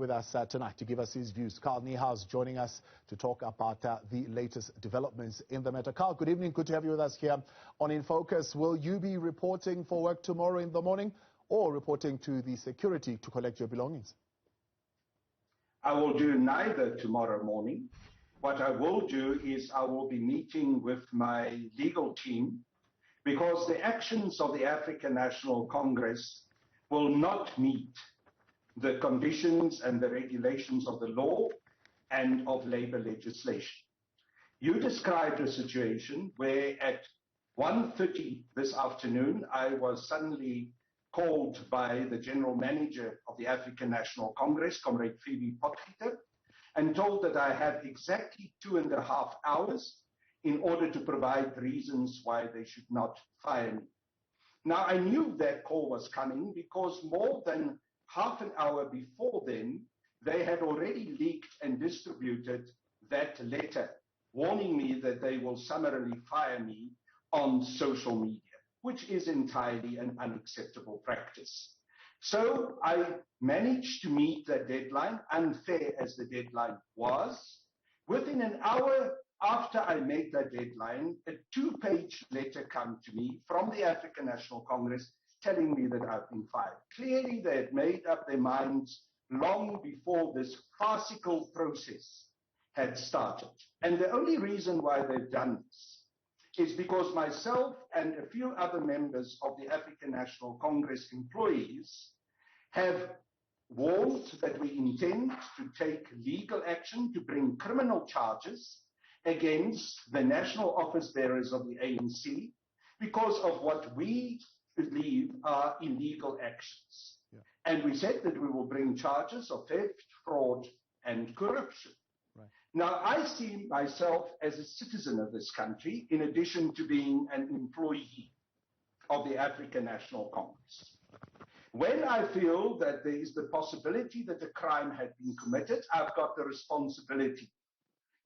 with us tonight to give us his views. Carl Niehaus joining us to talk about the latest developments in the matter. Carl, good evening. Good to have you with us here on In Focus. Will you be reporting for work tomorrow in the morning or reporting to the security to collect your belongings? I will do neither tomorrow morning. What I will do is I will be meeting with my legal team because the actions of the African National Congress will not meet the conditions and the regulations of the law and of labor legislation. You described a situation where at 1:30 this afternoon, I was suddenly called by the general manager of the African National Congress, Comrade Phoebe Potgieter, and told that I had exactly 2.5 hours in order to provide reasons why they should not fire me. Now, I knew that call was coming because more than half an hour before then, they had already leaked and distributed that letter warning me that they will summarily fire me on social media, which is entirely an unacceptable practice. So I managed to meet that deadline, unfair as the deadline was. Within an hour after I made that deadline, a 2-page letter came to me from the African National Congress telling me that I've been fired. Clearly, they had made up their minds long before this farcical process had started. And the only reason why they've done this is because myself and a few other members of the African National Congress employees have warned that we intend to take legal action to bring criminal charges against the national office bearers of the ANC because of what we believe are illegal actions. Yeah. And we said that we will bring charges of theft, fraud, and corruption. Right. Now, I see myself as a citizen of this country, in addition to being an employee of the African National Congress. When I feel that there is the possibility that a crime had been committed, I've got the responsibility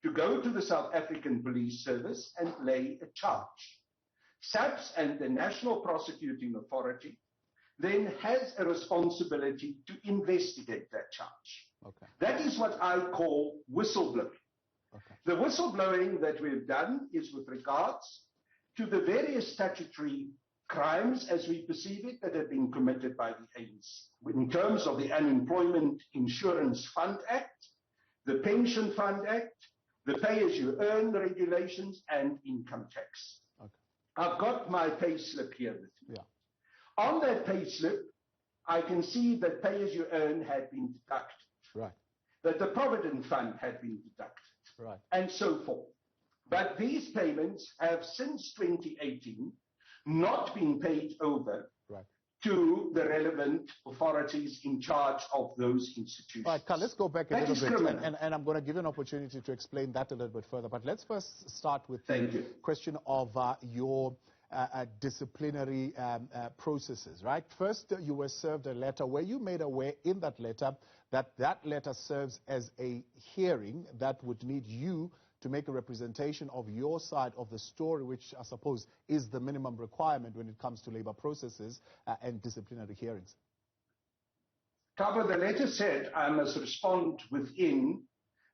to go to the South African Police Service and lay a charge. SAPS and the National Prosecuting Authority then has a responsibility to investigate that charge. Okay. That is what I call whistleblowing. Okay. The whistleblowing that we've done is with regards to the various statutory crimes, as we perceive it, that have been committed by the ANC. In terms of the Unemployment Insurance Fund Act, the Pension Fund Act, the pay-as-you-earn regulations, and income tax. Okay. I've got my pay slip here with me. Yeah. On that pay slip, I can see that pay-as-you-earn had been deducted. Right. That the Provident Fund had been deducted. Right. And so forth. But these payments have since 2018 not been paid over to the relevant authorities in charge of those institutions. Right, Carl, let's go back a little bit, and I'm going to give you an opportunity to explain that a little bit further. But let's first start with the question of your disciplinary processes, right? First, you were served a letter where you made aware in that letter that that letter serves as a hearing that would need you to make a representation of your side of the story, which I suppose is the minimum requirement when it comes to labor processes and disciplinary hearings. Kaba, the letter said I must respond within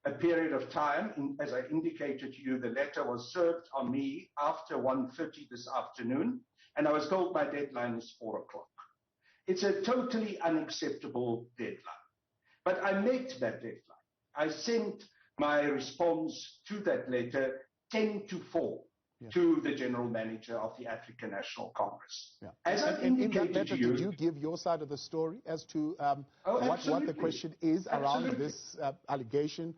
a period of time. As I indicated to you, the letter was served on me after 1:30 this afternoon, and I was told my deadline is 4 o'clock. It's a totally unacceptable deadline. But I met that deadline. I sent my response to that letter 10 to 4 to the general manager of the African National Congress. Yeah. As I indicated in that letter, to you, did you give your side of the story as to what the question is around this allegation?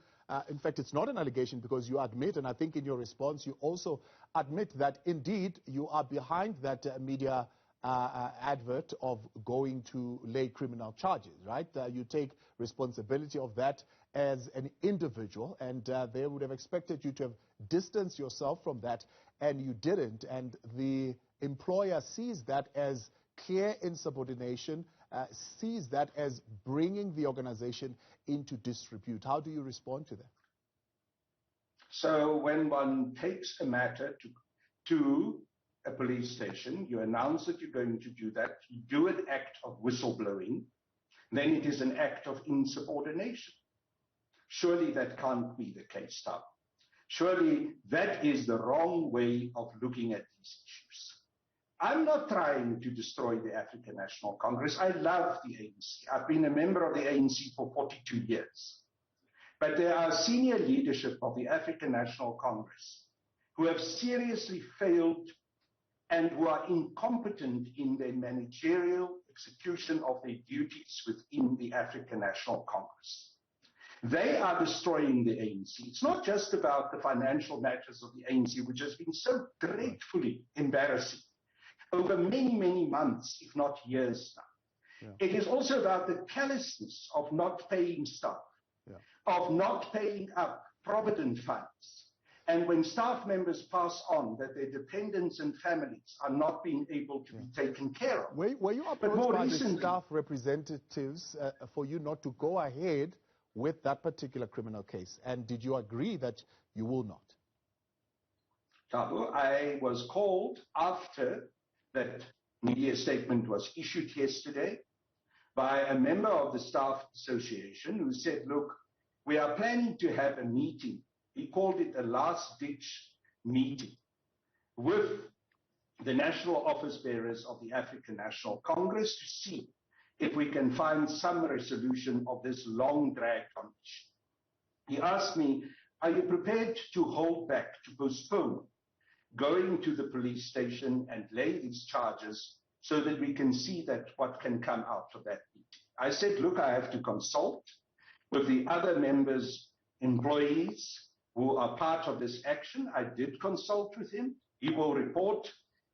In fact, it's not an allegation because you admit, and I think in your response you also admit that indeed you are behind that media advert of going to lay criminal charges, right? You take responsibility of that as an individual, and they would have expected you to have distanced yourself from that, and you didn't. And the employer sees that as clear insubordination, sees that as bringing the organization into disrepute. How do you respond to that? So when one takes a matter to a police station, you announce that you're going to do that, you do an act of whistleblowing, then it is an act of insubordination. Surely that can't be the case, Tom. Surely that is the wrong way of looking at these issues. I'm not trying to destroy the African National Congress. I love the ANC. I've been a member of the ANC for 42 years. But there are senior leadership of the African National Congress who have seriously failed and who are incompetent in their managerial execution of their duties within the African National Congress. They are destroying the ANC. It's not just about the financial matters of the ANC, which has been so dreadfully embarrassing over many, many months, if not years now. Yeah. It is also about the callousness of not paying staff, of not paying up provident funds. And when staff members pass on, that their dependents and families are not being able to be taken care of. Were you approached by the staff representatives for you not to go ahead with that particular criminal case? And did you agree that you will not? Tabu, I was called after that media statement was issued yesterday by a member of the staff association who said, look, we are planning to have a meeting. He called it a last-ditch meeting with the national office bearers of the African National Congress to see if we can find some resolution of this long drag-on issue. He asked me, are you prepared to hold back, to postpone going to the police station and lay these charges so that we can see that what can come out of that meeting? I said, look, I have to consult with the other members, employees who are part of this action. I did consult with him. He will report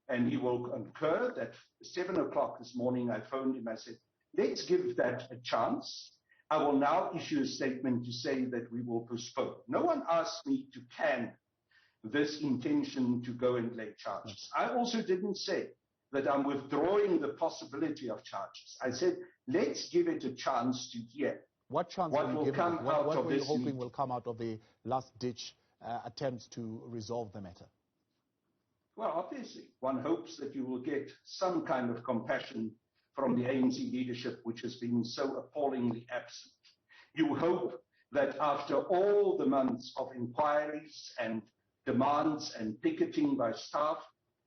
and he will concur that 7 o'clock this morning I phoned him. I said, let's give that a chance. I will now issue a statement to say that we will postpone. No one asked me to can this intention to go and lay charges. I also didn't say that I'm withdrawing the possibility of charges. I said, let's give it a chance to hear what will come out of this. What were you hoping will come out of the last-ditch attempts to resolve the matter? Well, obviously, one hopes that you will get some kind of compassion from the ANC leadership, which has been so appallingly absent. You hope that after all the months of inquiries and demands and picketing by staff,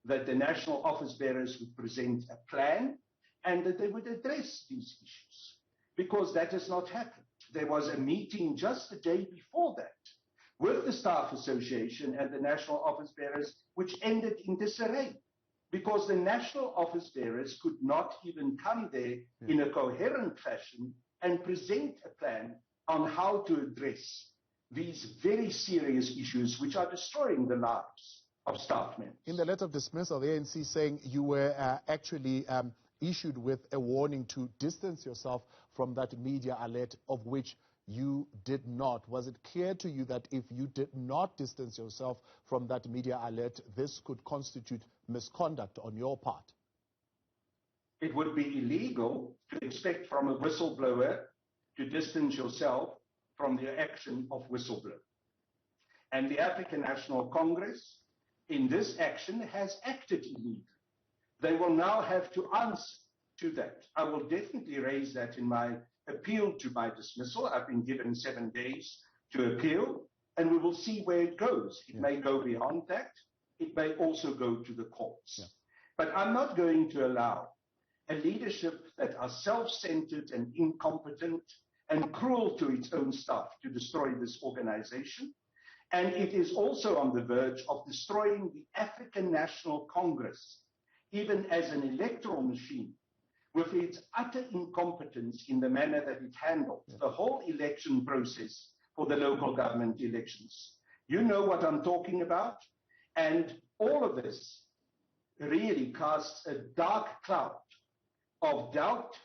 that the national office bearers would present a plan and that they would address these issues. Because that has not happened. There was a meeting just the day before that with the Staff Association and the national office bearers, which ended in disarray. Because the national office bearers could not even come there in a coherent fashion and present a plan on how to address these very serious issues which are destroying the lives of staff members. In the letter of dismissal, the ANC saying you were actually issued with a warning to distance yourself from that media alert, of which you did not. Was it clear to you that if you did not distance yourself from that media alert, this could constitute misconduct on your part? It would be illegal to expect from a whistleblower to distance yourself from the action of whistleblower. And the African National Congress, in this action, has acted illegally. They will now have to answer to that. I will definitely raise that in my appeal to my dismissal. I've been given 7 days to appeal, and we will see where it goes. It may go beyond that. It may also go to the courts. But I'm not going to allow a leadership that are self-centered and incompetent and cruel to its own staff to destroy this organization. And it is also on the verge of destroying the African National Congress, even as an electoral machine, with its utter incompetence in the manner that it handled the whole election process for the local government elections. You know what I'm talking about? And all of this really casts a dark cloud of doubt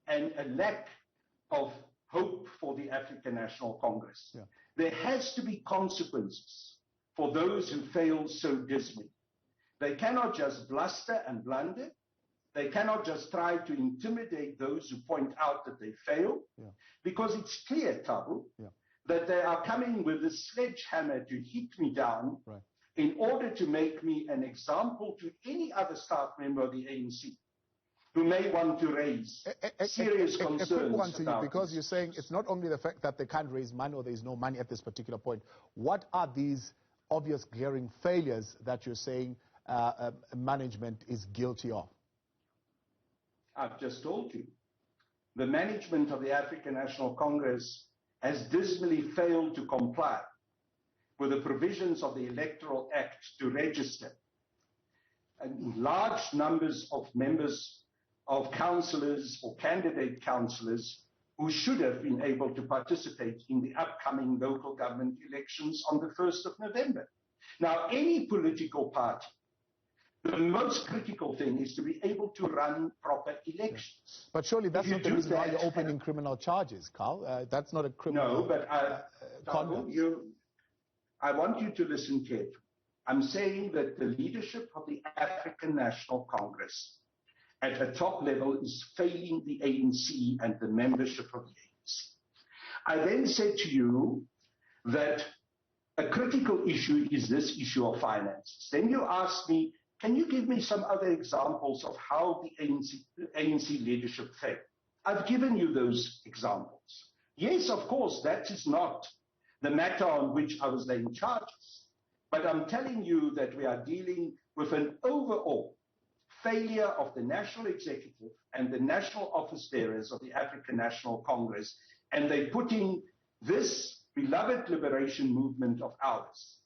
and a lack of hope for the African National Congress. There has to be consequences for those who fail so dismally. They cannot just bluster and blunder. They cannot just try to intimidate those who point out that they fail, because it's clear, Tabu, that they are coming with a sledgehammer to hit me down in order to make me an example to any other staff member of the ANC who may want to raise serious concerns. A quick one to you, because you're saying it's not only the fact that they can't raise money or there is no money at this particular point. What are these obvious glaring failures that you're saying management is guilty of? I've just told you. The management of the African National Congress has dismally failed to comply with the provisions of the Electoral Act to register large numbers of members of councillors or candidate councillors who should have been able to participate in the upcoming local government elections on the 1st of November. Now, any political party, the most critical thing is to be able to run proper elections. But surely that's not the reason why you're opening criminal charges, Carl. That's not a criminal conduct. I want you to listen carefully. I'm saying that the leadership of the African National Congress at a top level is failing the ANC and the membership of the ANC. I then said to you that a critical issue is this issue of finances. Then you asked me, can you give me some other examples of how the ANC leadership failed? I've given you those examples. Yes, of course, that is not the matter on which I was laying charges. But I'm telling you that we are dealing with an overall failure of the national executive and the national office bearers of the African National Congress, and they're putting this beloved liberation movement of ours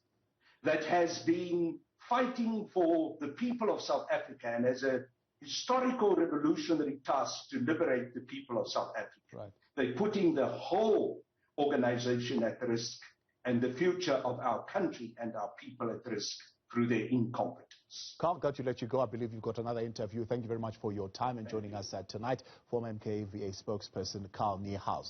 that has been fighting for the people of South Africa and as a historical revolutionary task to liberate the people of South Africa. Right. They're putting the whole organization at risk and the future of our country and our people at risk through their incompetence. Carl, got to let you go. I believe you've got another interview. Thank you very much for your time and joining us tonight. Former MKVA spokesperson Carl Niehaus.